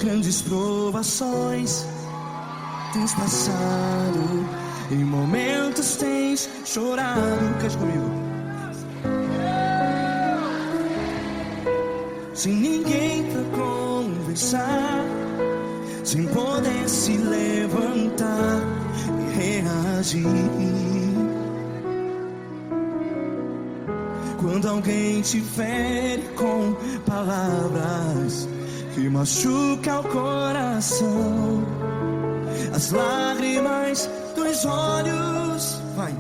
Grandes provações tens passado, em momentos tens chorado. Cante comigo. Sem ninguém pra conversar, sem poder se levantar e reagir. Quando alguém te fere com palavras que machuca o coração, as lágrimas dos olhos, vai.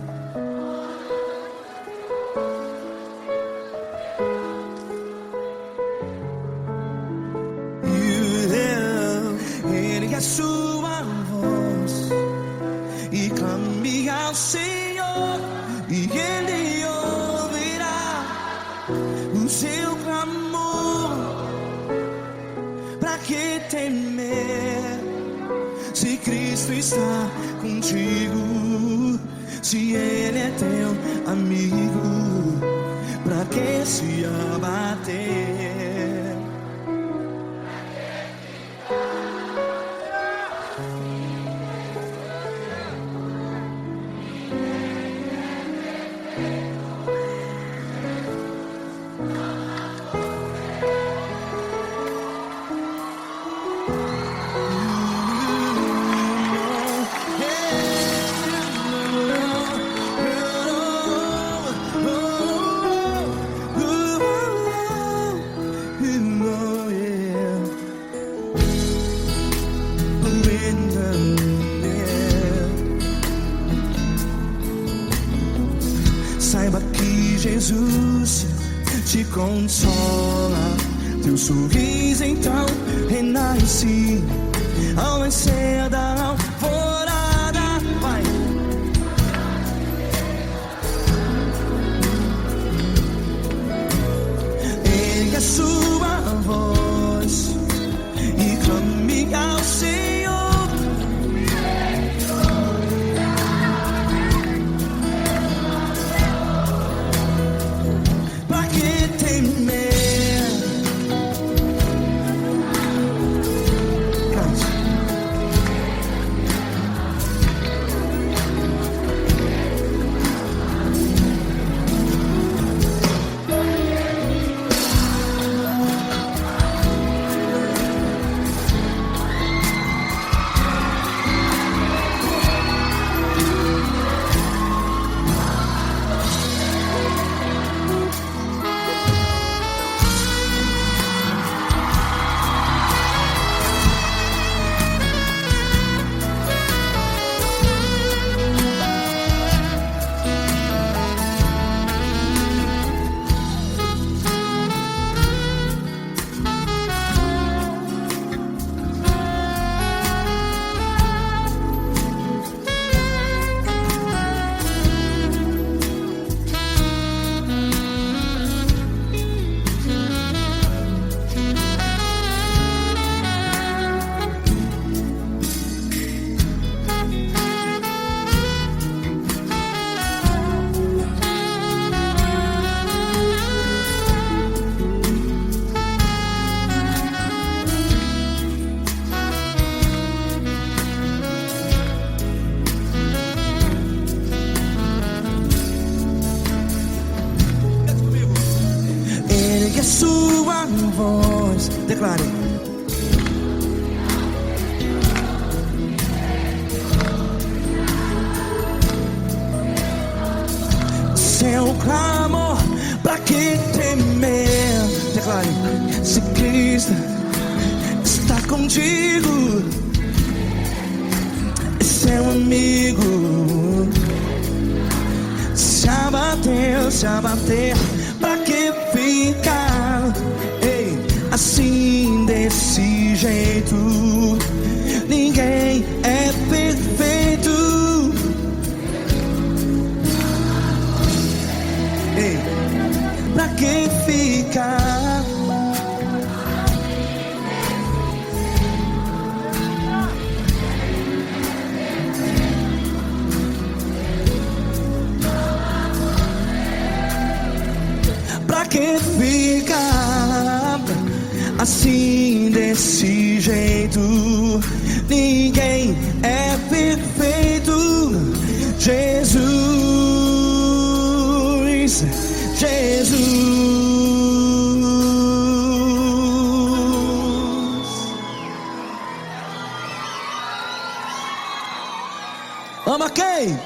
Ele é sua voz e clame ao Senhor, e Ele ouvirá o seu clamor. Pra que temer, se Cristo está contigo? Se Ele é teu amigo, pra que se abater? Saiba que Jesus te consola, teu sorriso então renasce ao nascer da alvorada. Vai. Ele é sua voz e clame ao Senhor. A sua voz, declare. Seu clamor, pra que temer? Declare. Se Cristo está contigo, é seu amigo. Se abater, pra que ficar, ei, assim desse jeito? Ninguém é perfeito. Ei, pra que ficar? Pra Pra que ficar assim desse jeito? Ninguém é perfeito. Jesus, Jesus. Ama quem?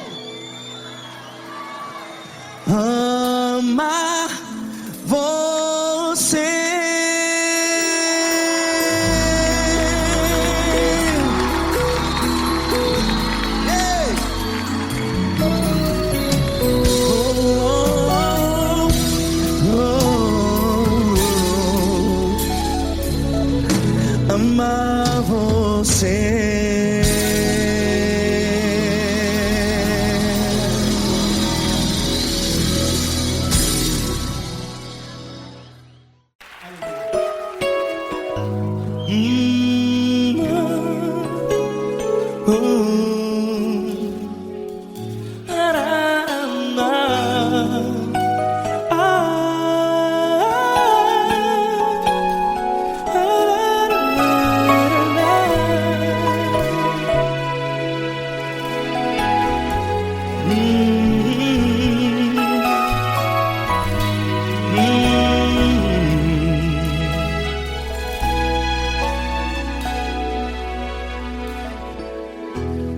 Ama você. Ei! Amar você.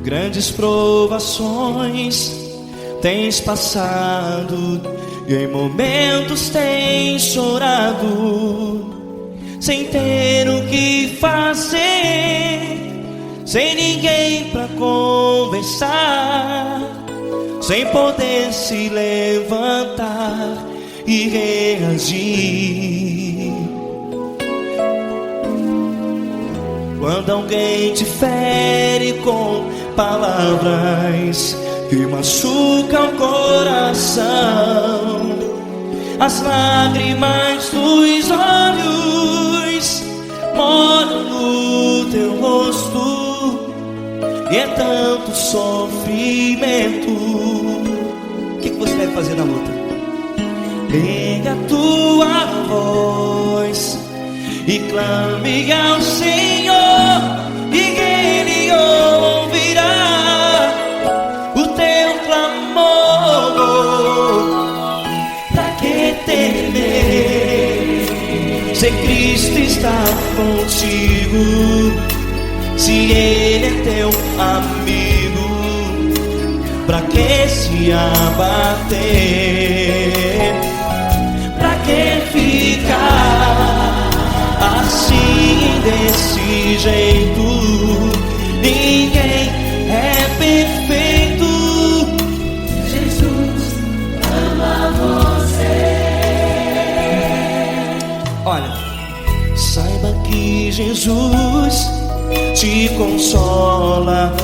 Grandes provações tens passado, e em momentos tens chorado, sem ter o que fazer, sem ninguém pra conversar, sem poder se levantar e reagir. Quando alguém te fere com palavras que machucam o coração, as lágrimas dos olhos molham no teu rosto, e é tanto sofrimento. O que você deve fazer na luta? Erga a tua voz e clame ao Senhor, e Ele ouvirá o teu clamor. Pra que temer, se Cristo está contigo, se Ele é teu amigo? Pra que se abater? Pra que ficar assim desse jeito? Ninguém é perfeito. Jesus ama você. Olha, saiba que Jesus te consola,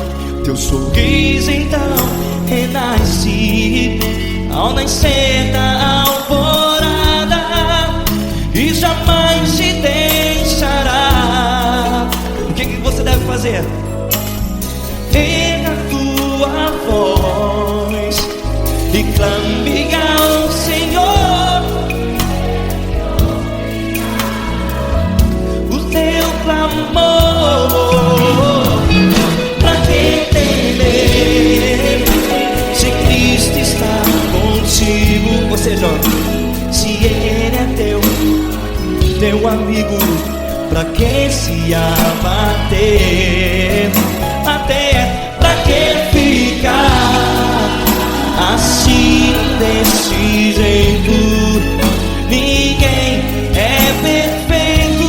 teu sorriso então renasce ao nascer da alvorada, e jamais te deixará. O que você deve fazer? Erga a tua voz e clame ao Senhor, o teu clamor. Pra que temer, se Cristo está contigo? Ou seja, se Ele é teu amigo, pra que se abater? Até pra que ficar assim desse jeito? Ninguém é perfeito.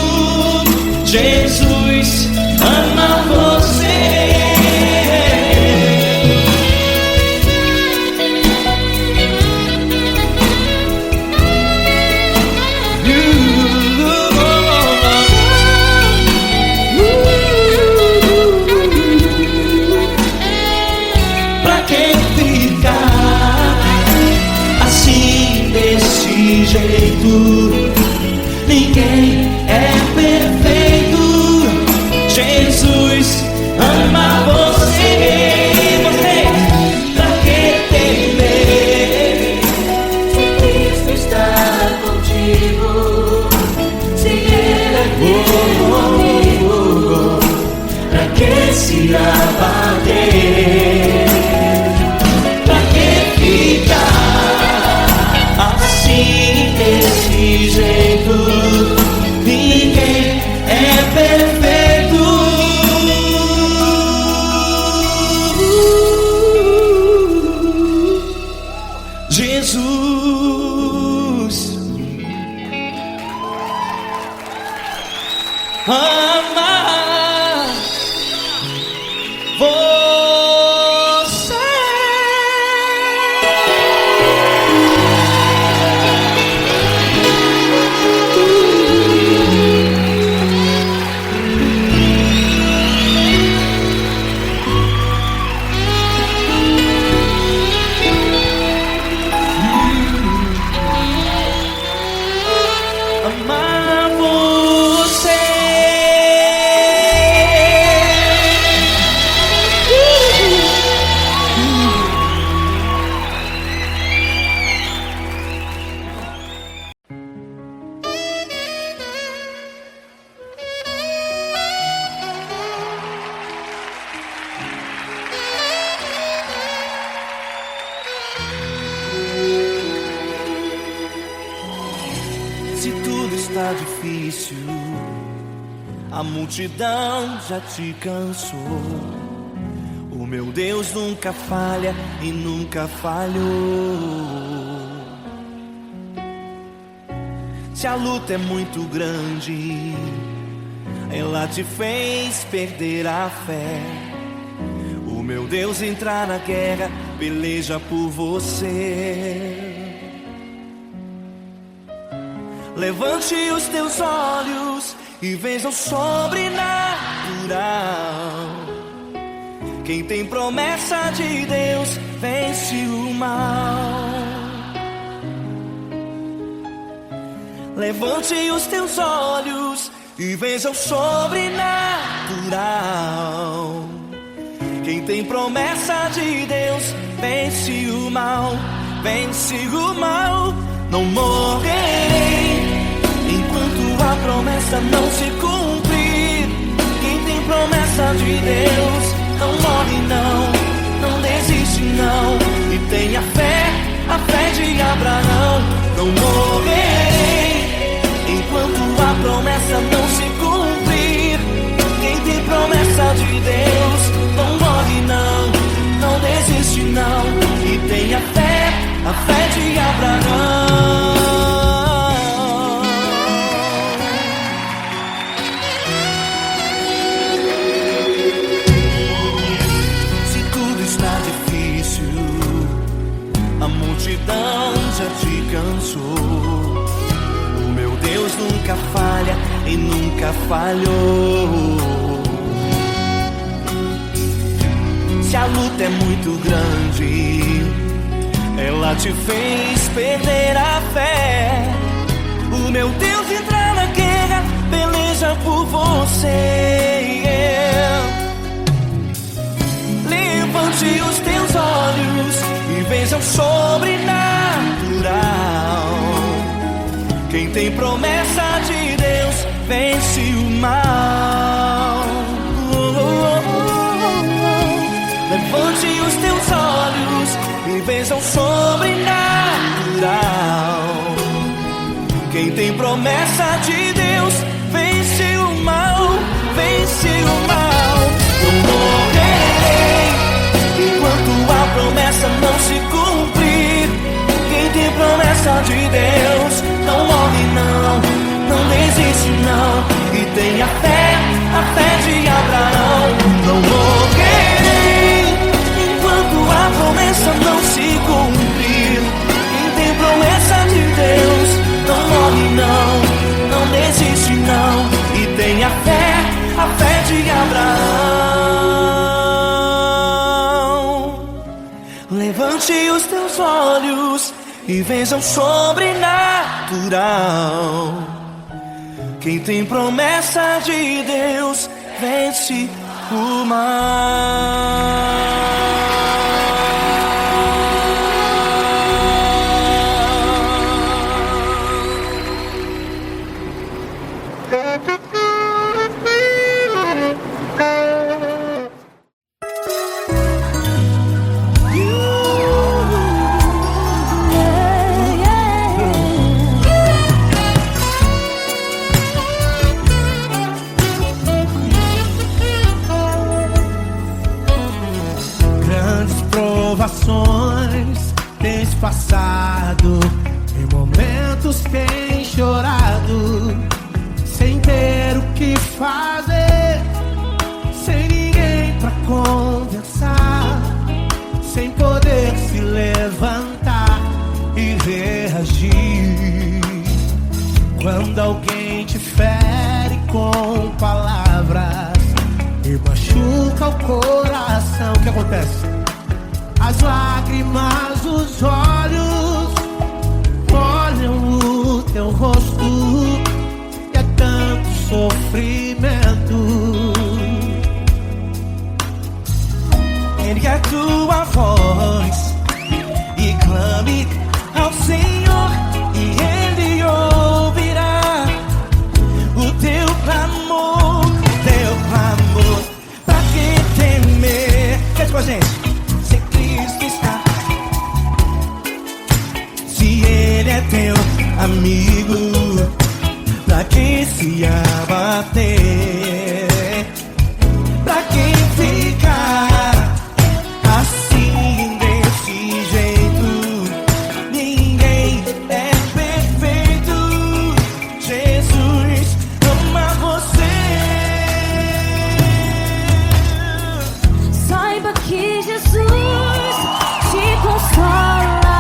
Jesus ama você. Ninguém é perfeito. Jesus ama você. Você, pra que temer, Se Cristo está contigo, amar você. Amar você. Se tudo está difícil, a multidão já te cansou. O meu Deus nunca falha e nunca falhou. Se a luta é muito grande, ela te fez perder a fé. O meu Deus entrar na guerra, peleja por você. Levante os teus olhos e veja o sobrenatural. Quem tem promessa de Deus vence o mal. Levante os teus olhos e veja o sobrenatural. Quem tem promessa de Deus vence o mal. Vence o mal. Não morrerei enquanto a promessa não se cumprir. Quem tem promessa de Deus não morre não, não desiste não. E tenha fé, a fé de Abraão. Não morrerei enquanto a promessa não se cumprir. Quem tem promessa de Deus não morre não, não desiste não. E tenha fé, a fé de Abraão. Se tudo está difícil, a multidão já te cansou. O meu Deus nunca falha e nunca falhou. Se a luta é muito grande, ela te fez perder a fé. O meu Deus entra na guerra, peleja por você. Levante os teus olhos e veja o sobrenatural. Quem tem promessa de Deus vence o mal. Levante os teus olhos e veja o sobrenatural. Quem tem promessa de Deus vence o mal, vence o mal. Não morrerei enquanto a promessa não se cumprir. Quem tem promessa de Deus não morre não, não desiste não. E tenha fé, a fé de Abraão. Não morrerei enquanto a promessa não se cumprir. Quem tem promessa de Deus não morre não, não desiste não. E tenha fé, a fé de Abraão. Levante os teus olhos e veja o sobrenatural. Quem tem promessa de Deus vence o mal. Quando alguém te fere com palavras e machuca o coração, o que acontece? As lágrimas dos olhos molham o teu rosto e é tanto sofrimento. Ergue a tua voz e clame ao Senhor e Ele ouvirá o teu clamor, pra que temer? Cante com a gente. Se Cristo está, se Ele é teu amigo, pra que se abater? Pra quem ficar assim desse jeito? Ninguém é perfeito. Jesus ama você. Saiba que Jesus te consola.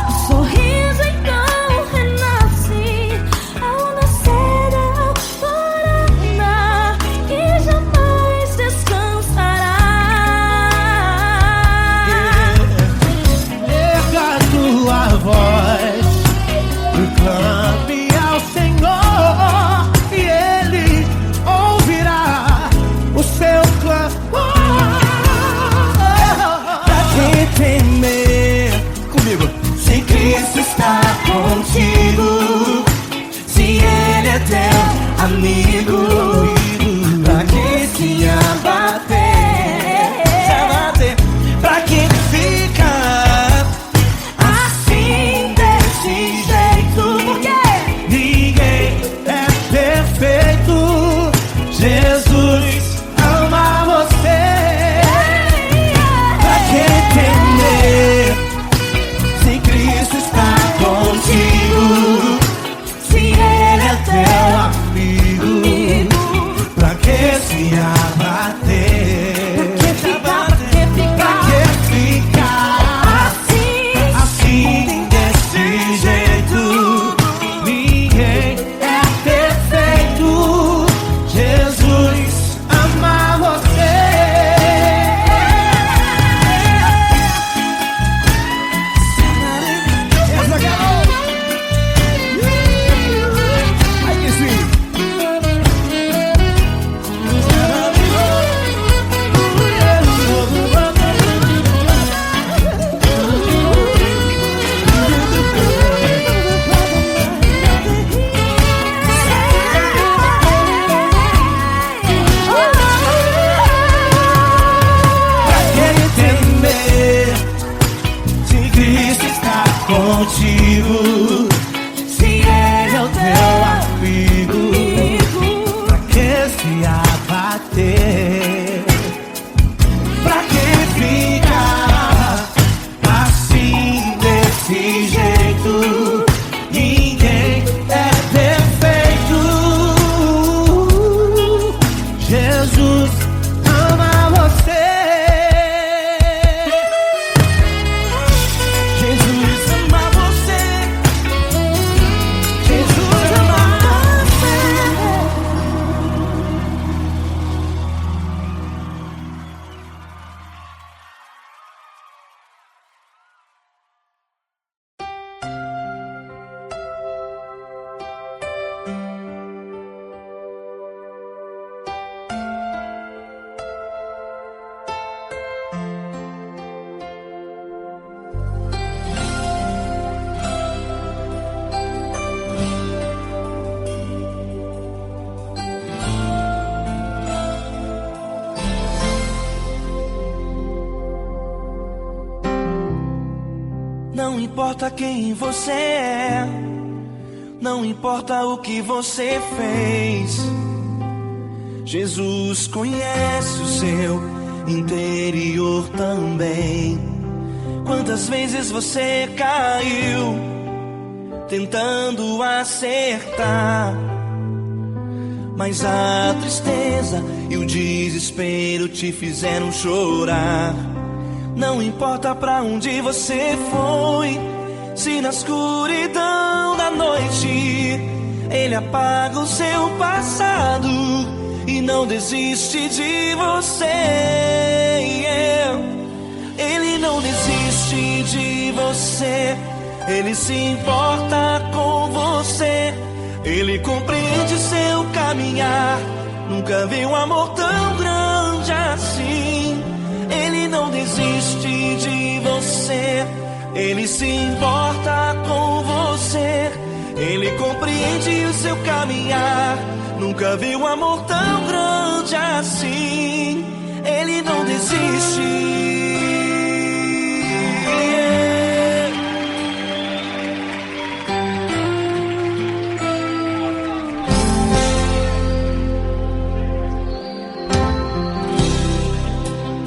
O sorriso então renasce ao nascer da alvorada e jamais descansará. Erga a tua voz e clame ao Senhor e Ele ouvirá o seu clamor. Pra que temer? Comigo. Se Cristo está contigo, se Ele é teu amigo, pra que se abater? Pra que ficar assim desse jeito? Porque Ninguém é perfeito. Jesus ama você. Pra que temer? Se Cristo está contigo, se Ele é teu amigo, pra que se abater? Pra que ficar assim desse jeito? Ninguém é perfeito. Jesus ama você. Essa garota. Ai, que sim. Pra que temer? Se Cristo está contigo, se Ele é o teu amigo, Pra que se abater? pra que ficar assim desse jeito? Ninguém é perfeito. Jesus ama você. Jesus ama você. Jesus ama você. Não importa quem você é, não importa o que você fez, Jesus conhece o seu interior também. Quantas vezes você caiu tentando acertar, mas a tristeza e o desespero te fizeram chorar. Não importa pra onde você foi, se na escuridão da noite Ele Ele apaga o seu passado e não desiste de você. Ele não desiste de você. Ele se importa com você. Ele compreende seu caminhar. Nunca vi um amor tão grande assim. Ele não desiste de você. Ele se importa com você. Ele compreende o seu caminhar. Nunca vi um amor tão grande assim. Ele não desiste.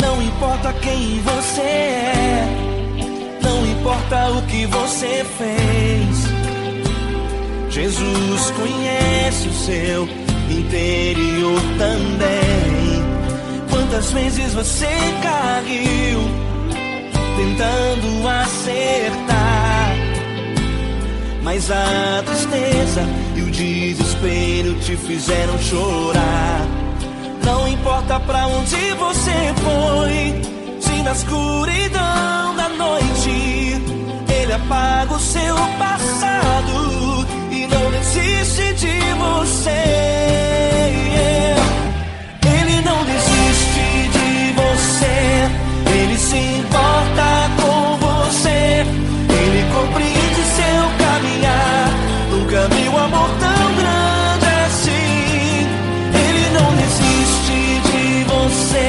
Não importa quem você é, não importa o que você fez, Jesus conhece o seu interior também. Quantas vezes você caiu tentando acertar, mas a tristeza e o desespero te fizeram chorar. Não importa pra onde você foi, se na escuridão da noite Ele apaga o seu passado e não desiste de você. Ele não desiste de você. Ele se importa com você. Ele compreende seu caminhar. Nunca vi um amor tão grande assim. Ele não desiste de você.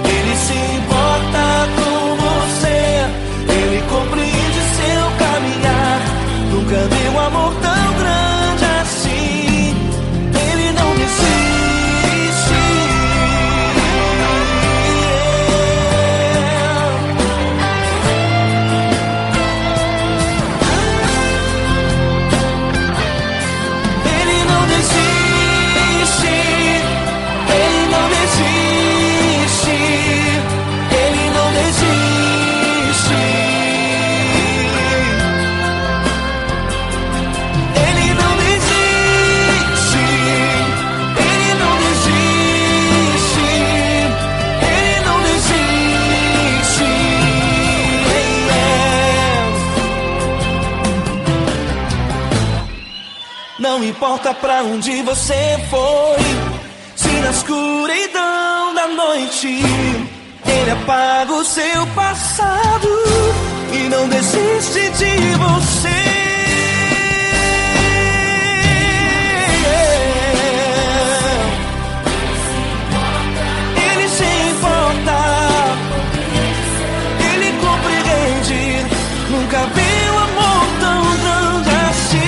Ele se importa com você. Ele compreende seu caminhar. Nunca vi um amor tão grande assim. Ele não desiste. Ele não desiste. Ele não desiste. Ele não desiste. Ele não desiste. Ele não desiste. Ele não desiste. Não importa pra onde você foi, se na escuridão da noite Ele apaga o seu passado e não desiste de você. Ele se importa. Ele compreende. Nunca vi um amor tão grande assim.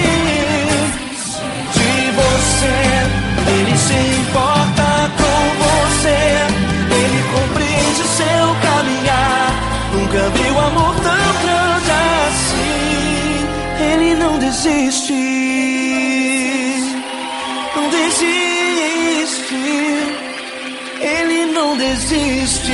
De você. Ele se importa com você. Ele compreende seu caminhar. Nunca vi um amor tão grande assim. Ele não desiste. Não desiste. Ele não desiste.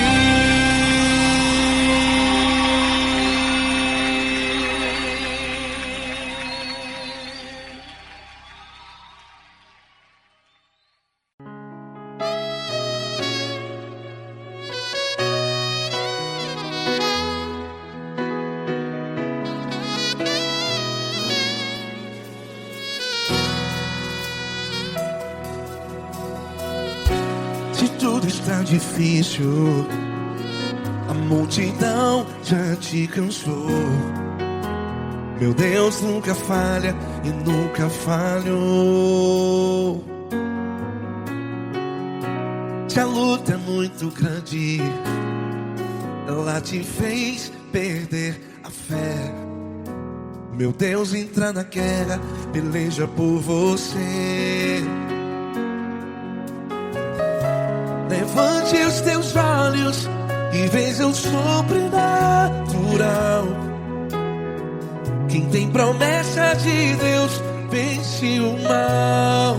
Se tudo está difícil, a multidão já te cansou. Meu Deus nunca falha e nunca falhou. Se a luta é muito grande, ela te fez perder a fé. Meu Deus entra na guerra, peleja por você. Levante os teus olhos e veja o sobrenatural. Quem tem promessa de Deus vence o mal.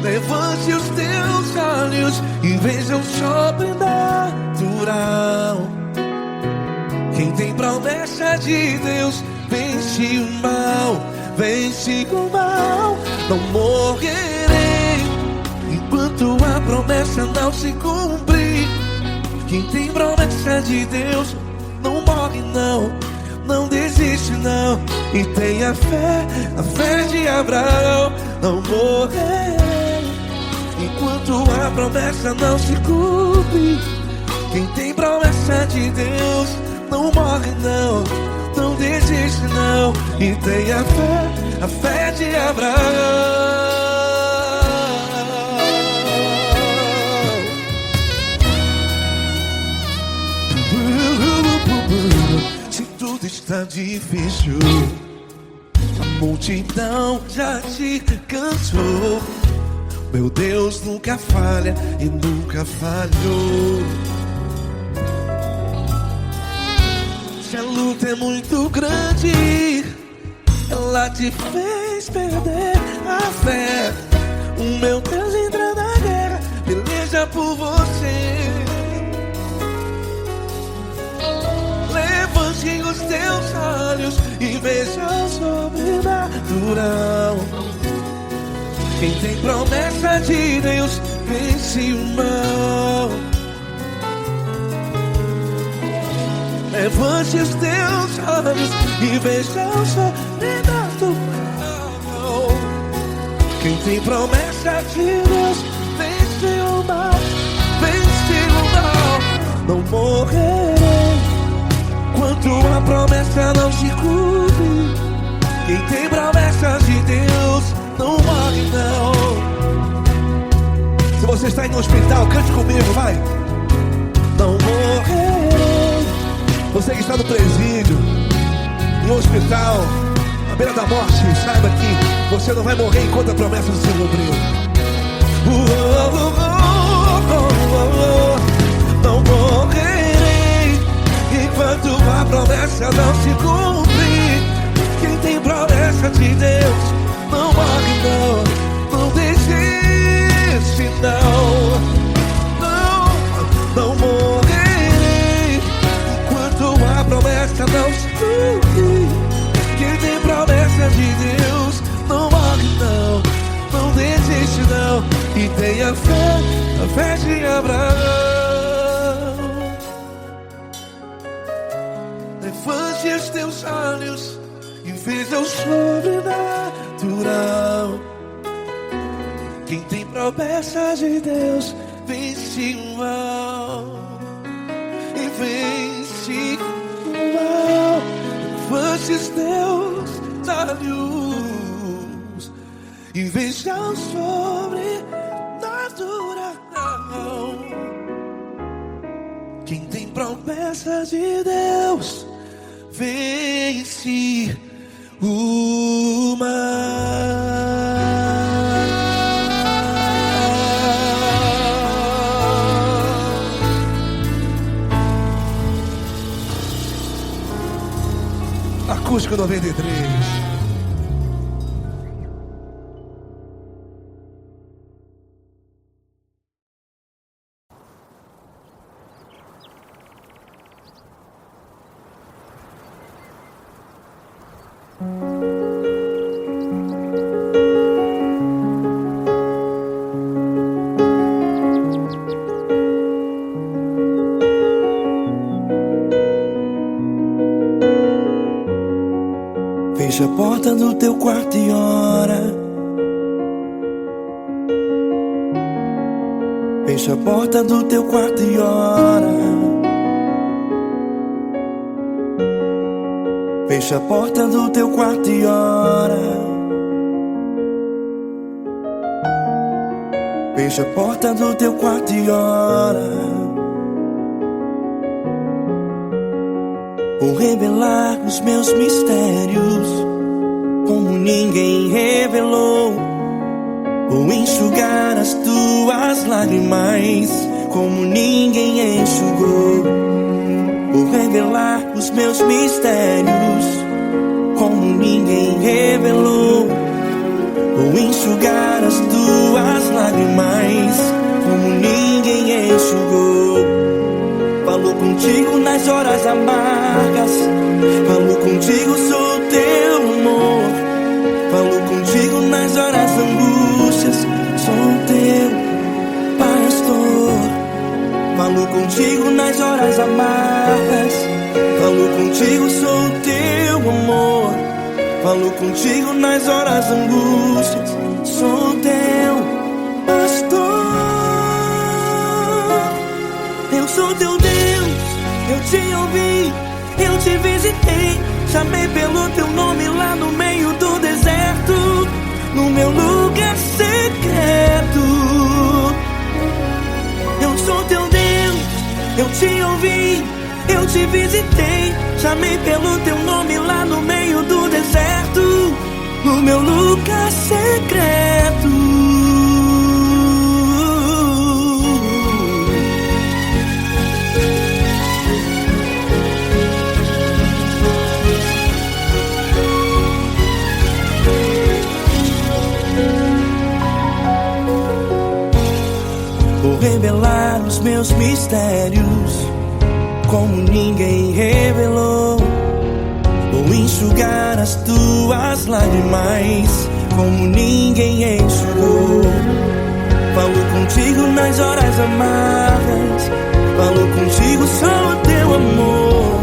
Levante os teus olhos e veja o sobrenatural. Quem tem promessa de Deus vence o mal, vence o mal. Não morrerei enquanto a promessa não se cumprir. Quem tem promessa de Deus não morre não, não desiste não. E tem a fé de Abraão. Não morrerei enquanto a promessa não se cumpre. Quem tem promessa de Deus não morre não, não desiste não. E tem a fé de Abraão. Se tudo está difícil, a multidão já te cansou, meu Deus nunca falha e nunca falhou. Se a luta é muito grande, ela te fez perder a fé. O meu Deus entra na guerra, peleja por você. Levante os teus olhos e veja o sobrenatural. Quem tem promessa de Deus vence o mal. Levante os teus olhos e veja o sobrenatural. Quem tem promessa de Deus vence o mal, vence o mal. Não morrerei enquanto a promessa não se cumpre. Quem tem promessa de Deus não morre não. Se você está aí no hospital, cante comigo, vai. Não morrerei. Você que está no presídio, em um hospital, à beira da morte, saiba que você não vai morrer enquanto a promessa não se cumpriu. Não morrerei enquanto a promessa não se cumprir. Quem tem promessa de Deus não morre não, não desiste não. Não morrerei enquanto a promessa não se cumprir. Quem tem promessa de Deus não morre não, não desiste não. E tem a fé de Abraão. Levante os teus olhos e veja o sobrenatural. Quem tem promessa de Deus vence o mal, e vence o mal. Levante os teus olhos e veja o sobrenatural. Quem tem promessa de Deus vence o mal. Acústico 93. Fecha a porta do teu quarto e ora. Fecha a porta do teu quarto e ora. Fecha a porta do teu quarto e ora. Fecha a porta do teu quarto e ora. Vou revelar os meus mistérios como ninguém revelou. Vou enxugar as tuas lágrimas como ninguém enxugou. Vou revelar os meus mistérios como ninguém revelou. Vou enxugar as tuas lágrimas como ninguém enxugou. Falou contigo na nas horas amargas. Falo contigo, sou teu amor. Falo contigo nas horas angústias. Sou teu pastor. Falo contigo nas horas amargas. Falo contigo, sou teu amor. Falo contigo nas horas angústias. Sou teu pastor. Eu sou teu Deus, eu te ouvi, eu te visitei. Chamei pelo teu nome lá no meio do deserto, no meu lugar secreto. Eu sou teu Deus, eu te ouvi, eu te visitei. Chamei pelo teu nome lá no meio do deserto, no meu lugar secreto. Vou revelar os meus mistérios como ninguém revelou. Vou enxugar as tuas lágrimas como ninguém enxugou. Falo contigo nas horas amargas. Falo contigo, sou teu amor.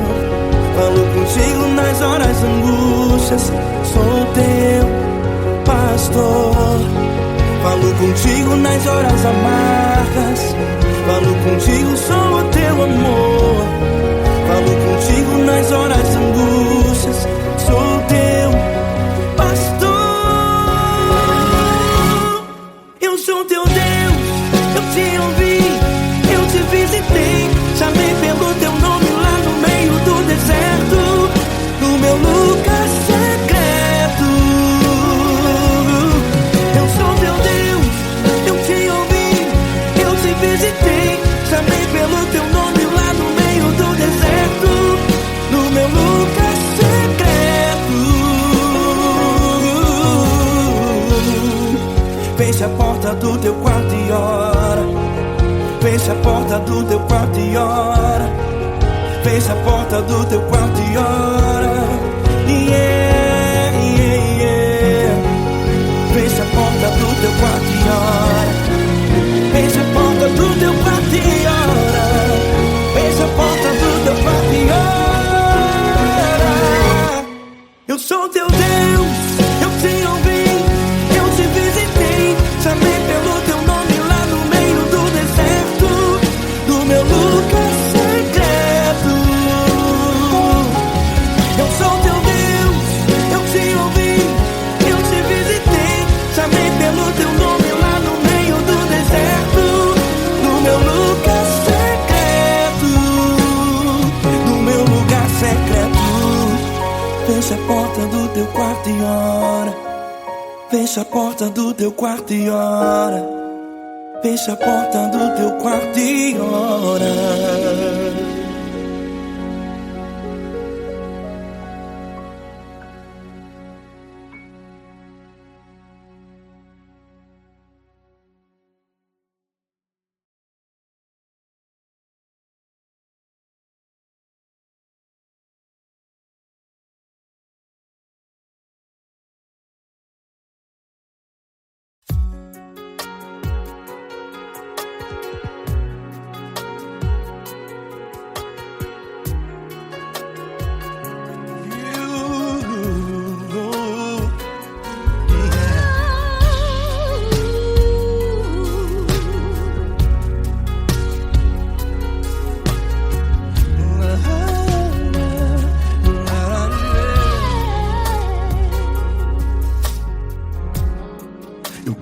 Falo contigo nas horas angústias. Sou teu pastor. Falo contigo nas horas amargas. Falo contigo, sou teu amor. Falo contigo nas horas angústias. Sou teu pastor. Eu sou teu Deus, eu te ouvi, eu te visitei. Chamei pelo teu nome lá no meio do deserto, no meu lugar secreto. Eu sou teu Deus, eu te ouvi, eu te visitei. Chamei pelo teu nome lá no meio do deserto, no meu lugar secreto. Fecha a porta do teu quarto e ora. Fecha a porta do teu quarto e ora. Fecha a porta do teu quarto e ora. Yeah, yeah, yeah. Fecha a porta do teu quarto e ora. Fecha a porta do teu quarto e ora. Fecha a porta do teu quarto e ora. Eu sou teu Deus, eu te ouvi, eu te visitei. Chamei pelo teu nome lá no meio do deserto, no meu lugar secreto. Eu sou teu Deus, eu te ouvi, eu te visitei. Chamei pelo teu nome lá no meio do deserto, no meu lugar secreto, no meu lugar secreto. Fecha a porta do teu quarto e ora. Fecha a porta do teu quarto e ora. Fecha a porta do teu quarto e ora.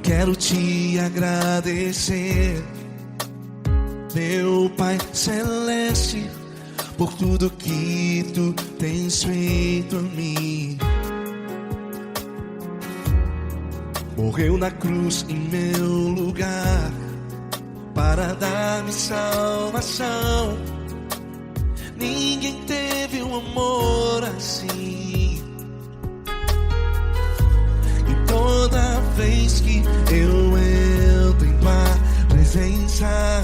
Quero te agradecer, meu Pai Celeste, por tudo que tu tens feito a mim. Morreu na cruz em meu lugar para dar-me salvação. Ninguém teve um amor assim. E toda vez que eu entro em tua presença,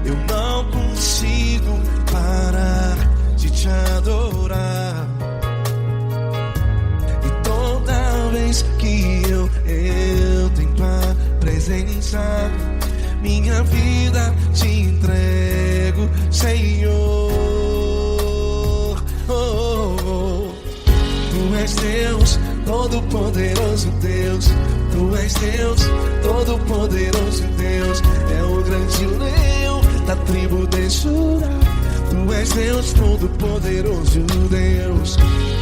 eu não consigo vez que eu entro em tua presença, minha vida te entrego, Senhor. Tu és Deus, todo-poderoso Deus. Tu és Deus, todo-poderoso Deus. É o grande leão da tribo de Judá. Tu és Deus, todo-poderoso Deus.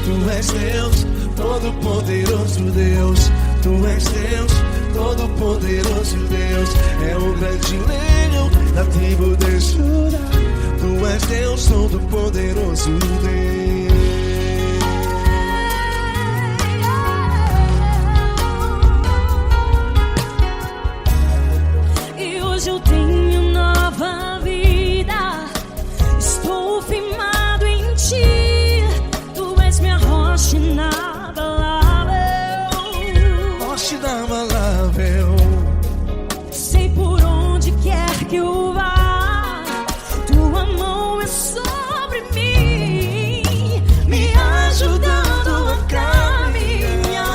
Tu és Deus, todo-poderoso Deus. Tu és Deus, todo-poderoso Deus. É o grande leão da tribo de Judá. Tu és Deus, todo-poderoso Deus. E hoje eu tenho nova vida. Estou firmado em ti. Tu és minha rocha inabalável. Rocha inabalável. Sei por onde quer que eu vá, tua mão é sobre mim, me ajudando a caminhar.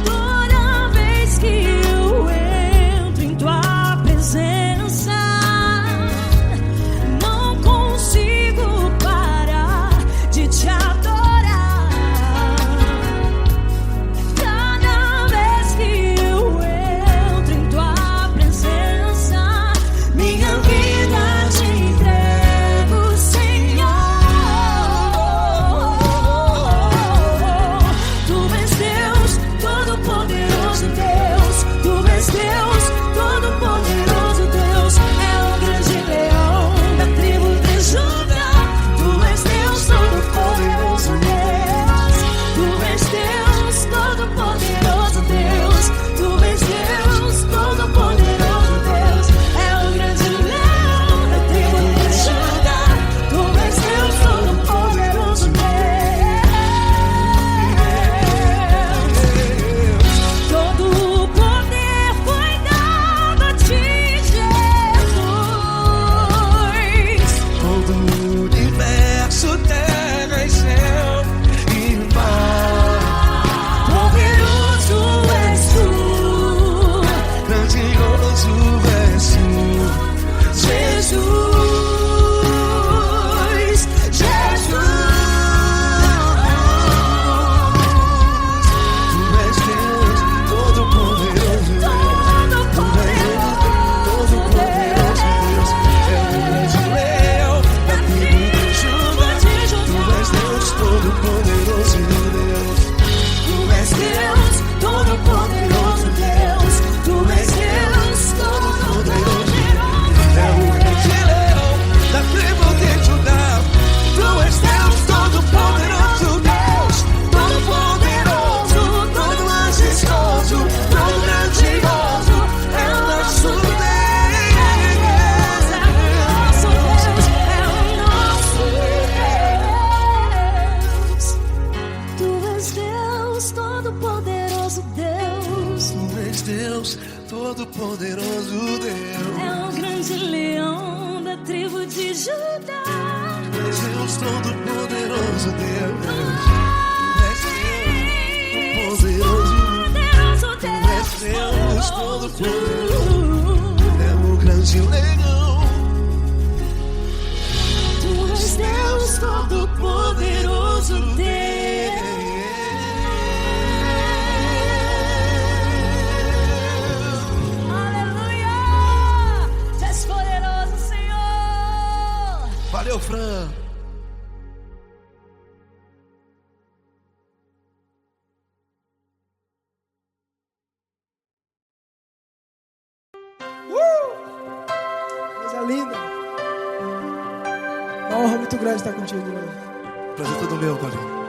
Toda vez que eu entro em tua presença, não consigo parar de te adorar. Cada vez que eu entro em tua presença, minha vida te entrego, Senhor. Tu és Deus, todo-poderoso Deus. Tu és Deus, todo-poderoso Deus. É o grande leão da tribo de Judá. Tu és Deus, todo-poderoso Deus. Tu és Deus, todo-poderoso Deus. Tu és Deus, todo-poderoso Deus. É o grande leão da tribo de Judá. Tu és Deus, todo-poderoso Deus. Todo o poder foi dado a ti, Jesus. Todo o universo, terra e céu e mar. Poderoso és tu, Grandioso és tu, Jesus, Jesus. Tu és Deus, todo-poderoso Deus. Tu és Deus, todo-poderoso Deus. É o grande leão da tribo de Judá. Tu és Deus, todo-poderoso Deus. Tu és Deus, todo-poderoso Deus. Tu és Deus, todo-poderoso. É o grande leão da tribo de Judá. Tu és Deus, todo-poderoso Deus. Todo-poderoso, todo majestoso, todo grandioso. É o nosso Deus. Tu és Deus, todo-poderoso Deus. Tu és Deus, todo-poderoso Deus. É o grande leão da tribo de Judá. Tu és Deus, todo-poderoso Deus. Tu és Deus, Poderoso tu és Deus, Deus. todo-poderoso. É o grande leão. Tu és Deus, todo-poderoso Deus. Aleluia! Tu és poderoso, Senhor. Valeu, Fran. Coisa linda. Uma honra muito grande estar contigo hoje. Prazer todo meu, Paulinho.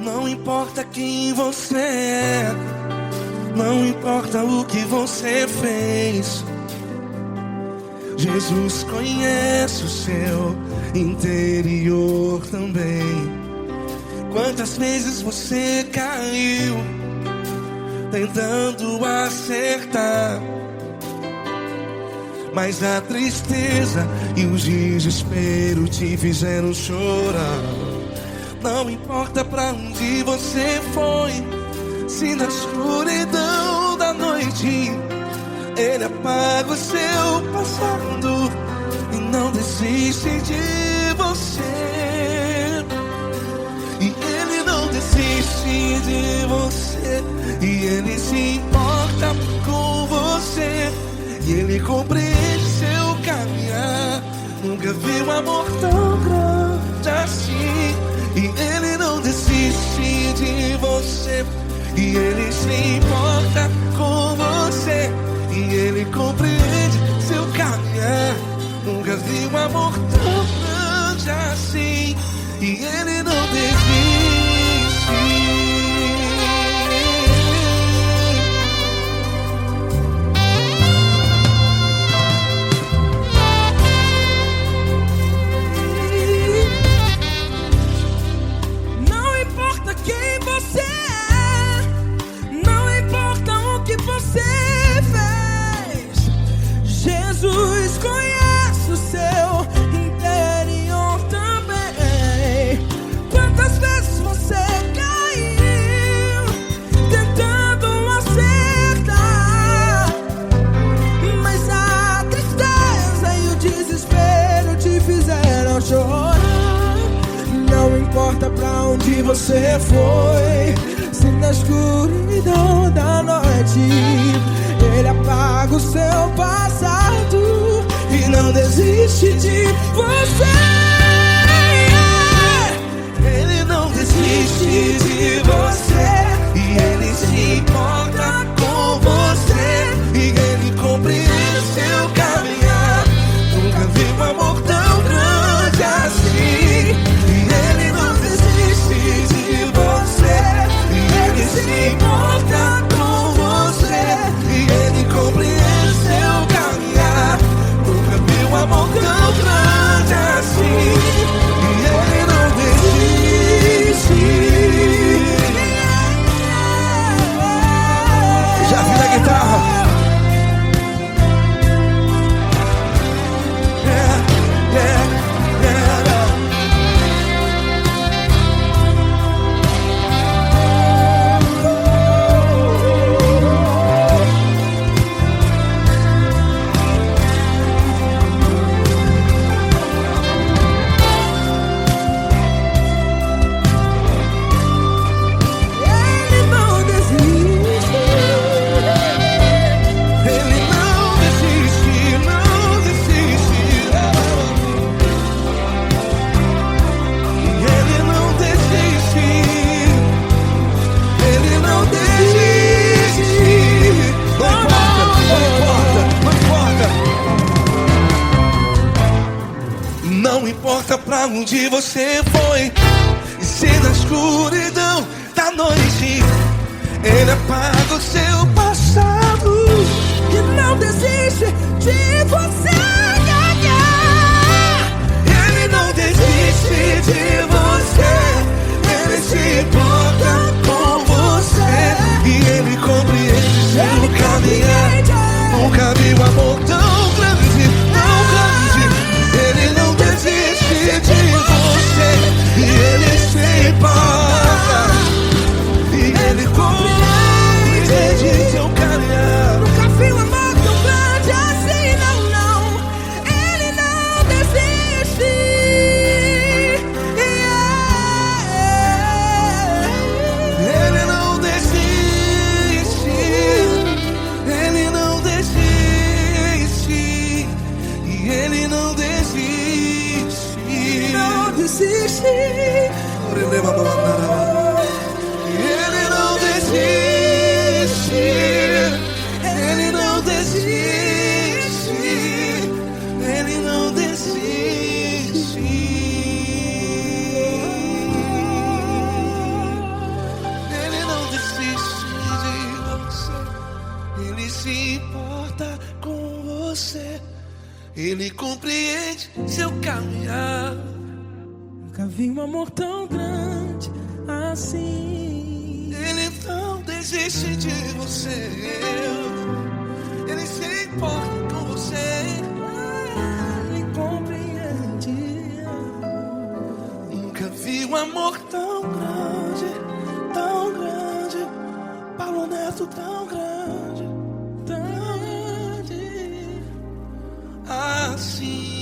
Não importa quem você é, não importa o que você fez, Jesus conhece o seu interior também. Quantas vezes você caiu tentando acertar, mas a tristeza e o desespero te fizeram chorar. Não importa pra onde você foi, se na escuridão da noite Ele apaga o seu passado e não desiste de você. E Ele não desiste de você, e Ele se importa com você, e Ele compreende seu caminhar. Nunca vi um amor tão grande assim. E Ele não desiste de você, e Ele se importa com você, e Ele compreende seu caminhar. Nunca vi um amor tão grande assim. E Ele não desiste. Não importa quem você é, não importa o que você fez, Jesus conhece o seu interior também. Quantas vezes você caiu tentando acertar, mas a tristeza e o desespero te fizeram chorar. Não importa pra onde você foi, se na escuridão da noite Ele apaga o seu passado e não desiste de você. Ele não desiste de você, e Ele se importa com você, e Ele compreende seu caminhar. Nunca vi um amor tão grande assim. E Ele não desiste de você, e Ele se importa com você, e Ele compreende seu caminhar. Nunca vi um amor tão grande assim. E Ele não desiste. Já vi na guitarra. Yeah, yeah, yeah. Ele não desiste. Ele não desiste, não desiste. Ele não desiste. Ele não desiste. Não importa, não importa, não importa. Não importa pra onde você foi, e se na escuridão da noite Ele apaga o seu passado E não desiste de você ganhar. Ele não desiste de você, Ele se importa com você, e Ele compreende seu caminhar. Nunca vi um amor tão grande, tão grande. Ele não desiste de você, e Ele se importa, e Ele compreende seu caminhar. Nunca vi um amor tão grande assim, não, não. Ele não desiste. Ele não desiste, Ele não desiste, e Ele não desiste. Não desiste. Ele não desiste, Ele não desiste, Ele não desiste. Ele não desiste de você, Ele se importa com você, Ele compreende seu caminhar. Nunca vi um amor tão grande assim. Ele não desiste de você. Ele se importa com você. Ele compreende. Nunca vi um amor tão grande, tão grande. Paulo Neto tão grande, Tão grande. assim.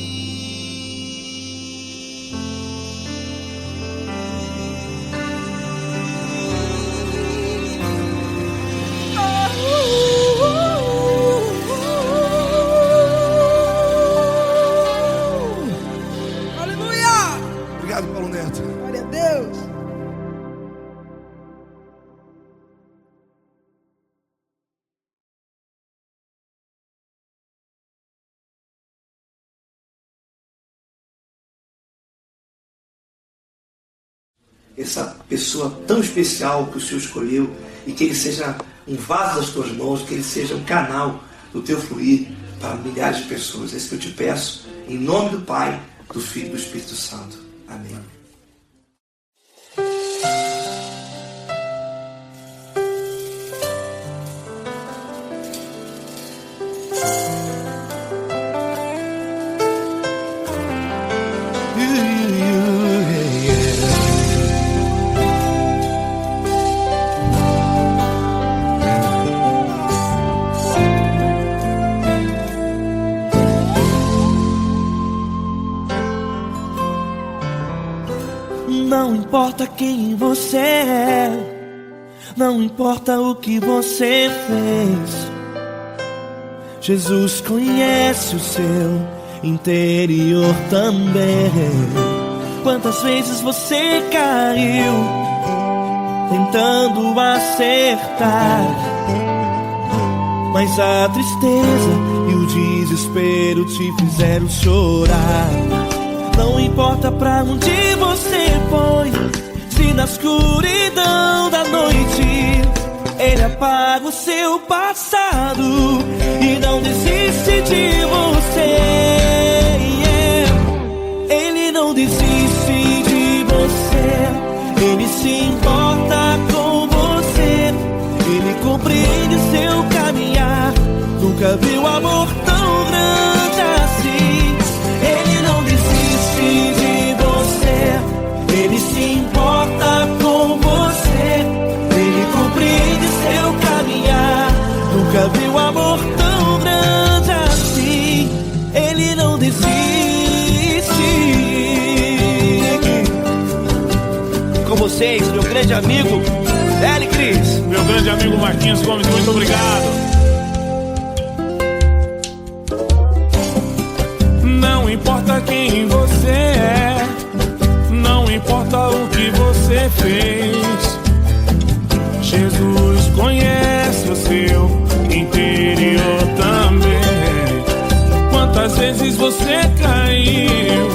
Aleluia! Obrigado, Paulo Neto. Glória a Deus. Essa pessoa tão especial que o Senhor escolheu, e que ele seja um vaso das tuas mãos, que ele seja um canal do teu fluir para milhares de pessoas. É isso que eu te peço, em nome do Pai, do Filho e do Espírito Santo. Amém. Não importa quem você é, não importa o que você fez, Jesus conhece o seu interior também. Quantas vezes você caiu tentando acertar, mas a tristeza e o desespero te fizeram chorar. Não importa pra onde você foi, se na escuridão da noite Ele apaga o seu passado e não desiste de você. Ele não desiste de você, Ele se importa com você, Ele compreende seu caminhar. Nunca viu amor tão grande assim. Ele não desiste de você, Ele se importa com você, Ele compreende seu caminhar. Nunca viu amor tão grande assim. Ele não desiste. Com vocês, meu grande amigo L. Cris. Meu grande amigo Marquinhos Gomes, muito obrigado. Não importa quem você é, não importa o que você fez, Jesus conhece o seu interior também. Quantas vezes você caiu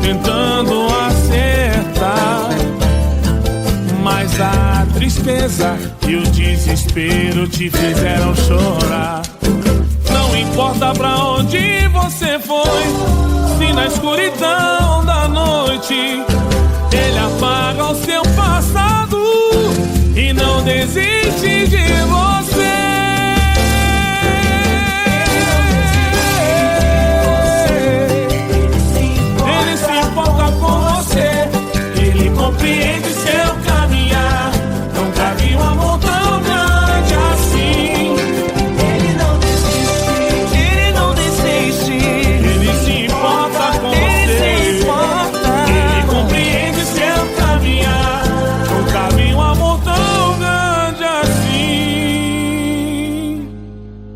tentando acertar, mas a tristeza e o desespero te fizeram chorar. Não importa pra onde você foi, se na escuridão da noite Ele apaga o seu passado e não desiste de você. Ele se importa com você, Ele compreende seu caminhar. Nunca vi um amor tão grande assim. Ele não desiste, Ele não desiste. Ele se importa com você, Ele compreende seu caminhar. Nunca vi um amor tão grande assim.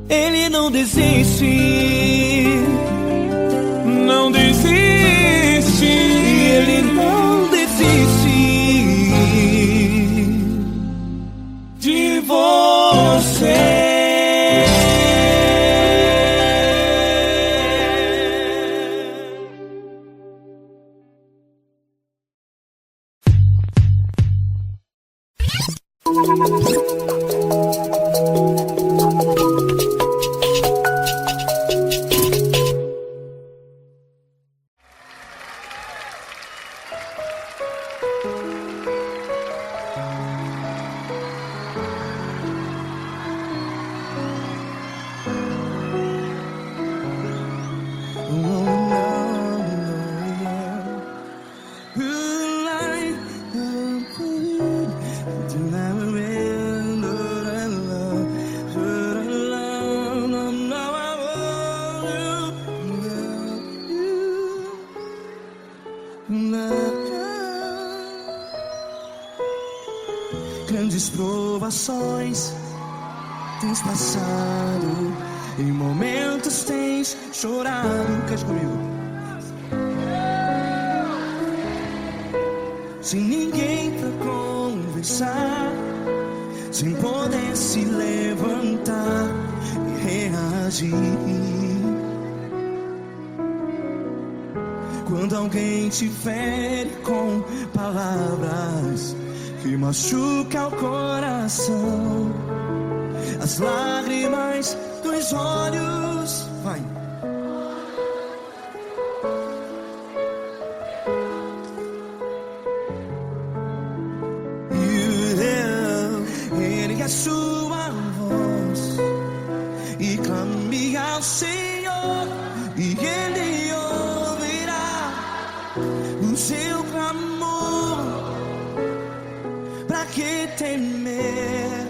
Ele não desiste. Não desiste. Ele não desiste de você. Grandes provações tens passado, em momentos tens chorado. Cante comigo. Sem ninguém pra conversar, sem poder se levantar e reagir. Quando alguém te fere com palavras que machuca o coração, as lágrimas dos olhos, vai. Ergue a sua voz e clame ao Senhor, e Ele ouvirá o seu clamor. Pra que temer,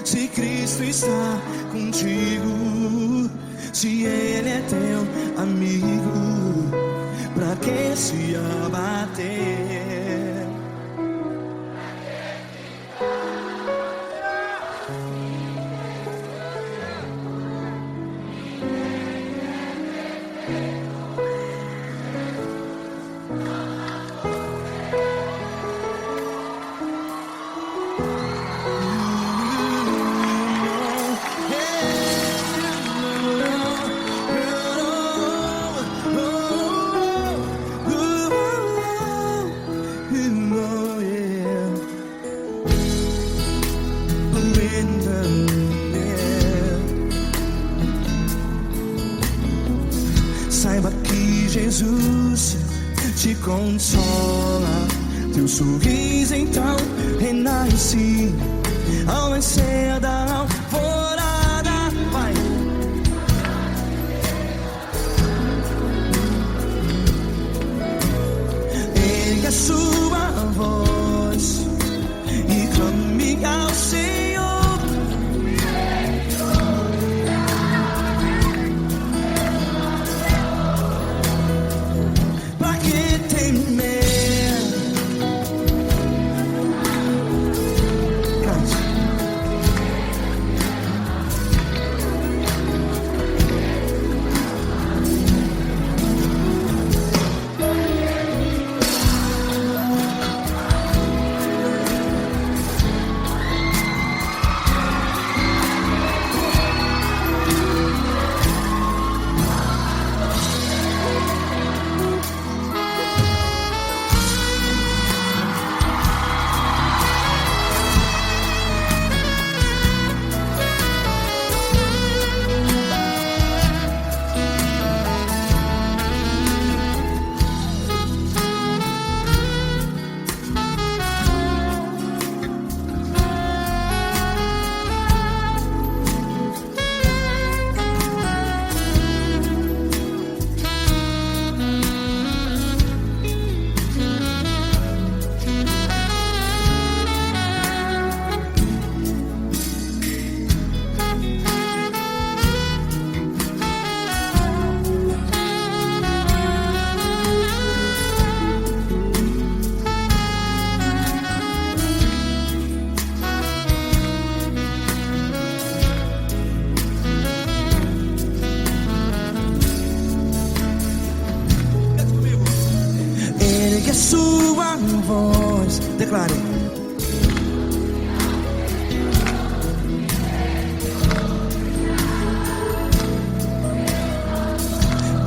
se Cristo está contigo? Se Ele é teu amigo, pra que se abater? Saiba que Jesus te consola, teu sorriso então renasce ao nascer da alvorada. Vai. Ergue a sua voz e clame ao Senhor. A sua voz, declare.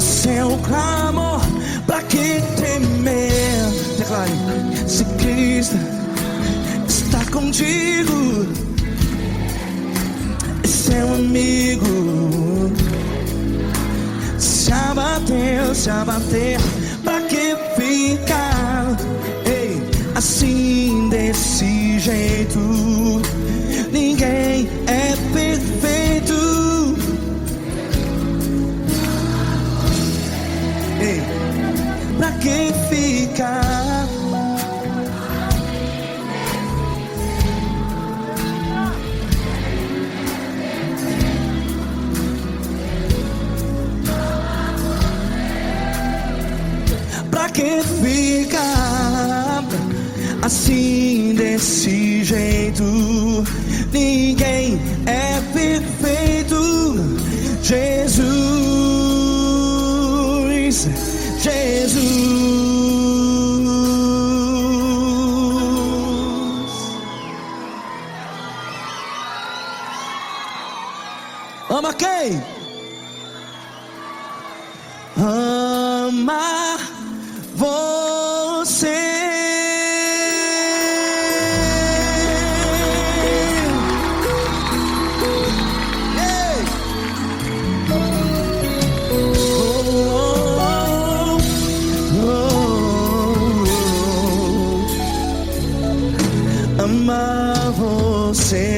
Seu clamor, pra que temer? Declare. Se Cristo está contigo, é seu amigo. Se abater, pra que ficar, ei, assim desse jeito? Ninguém é perfeito. pra que ficar? Pra que ficar assim desse jeito? Ninguém é perfeito. Jesus, Jesus. Ama quem? Ama você. Ei! Amar você.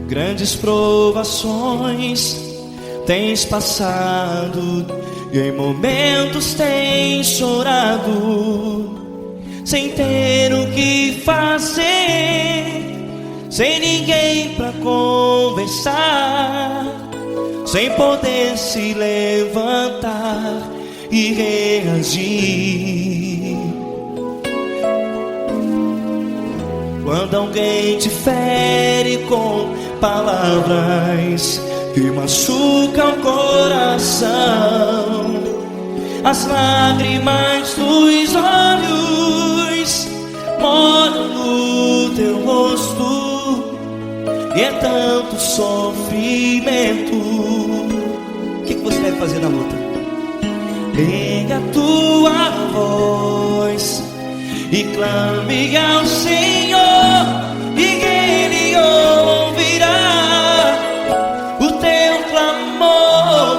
Grandes provações tens passado e em momentos tens chorado, sem ter o que fazer, sem ninguém pra conversar, sem poder se levantar e reagir. Quando alguém te fere com palavras que machucam o coração, as lágrimas dos olhos molham no teu rosto, e é tanto sofrimento. O que você deve fazer na luta? Pega a tua voz e clame ao Senhor, e Ele ouvirá o teu clamor.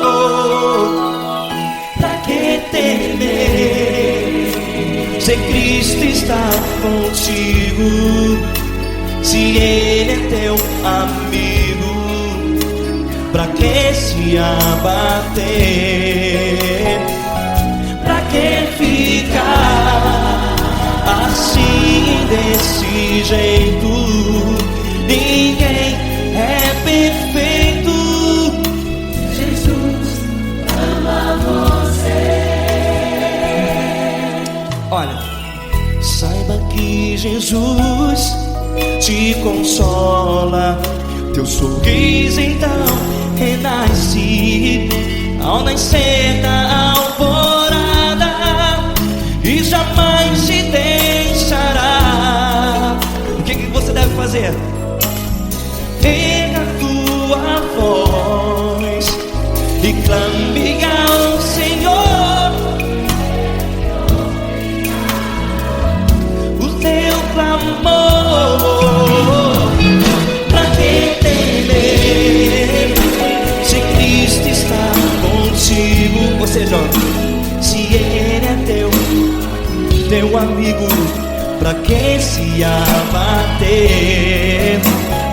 Pra que temer, se Cristo está contigo, se Ele é teu amigo? Pra que se abater? Pra que ficar assim desse jeito? Ninguém é perfeito. Jesus ama você. Olha, saiba que Jesus te consola, teu sorriso então renasce ao nascer da alvorada, e jamais te deixará. O que você deve fazer? Erga a tua voz e clame ao Senhor, o teu clamor. Pra que temer, se Cristo está contigo? Ou seja, se Ele é teu amigo, pra que se abater?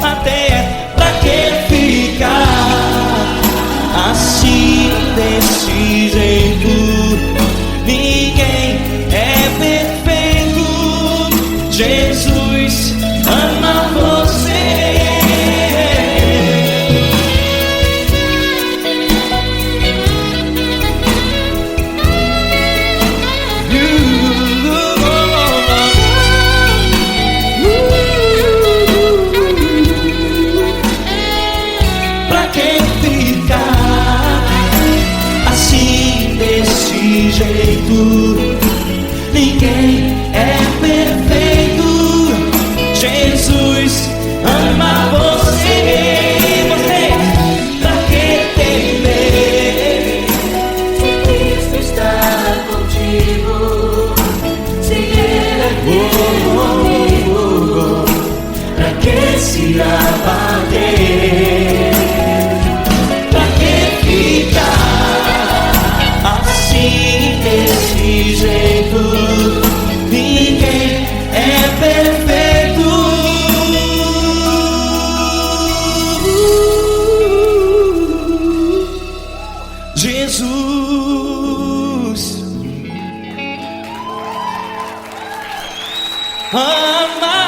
Até pra que ficar assim desse jeito? Ninguém é perfeito. Jesus ama você. Pra jeito. Ninguém é perfeito. Jesus ama você. Pra que temer? Se Cristo está contigo, se Ele é teu amigo, Pra que se abater? Pra que ficar assim desse jeito? Ninguém é perfeito. Jesus ama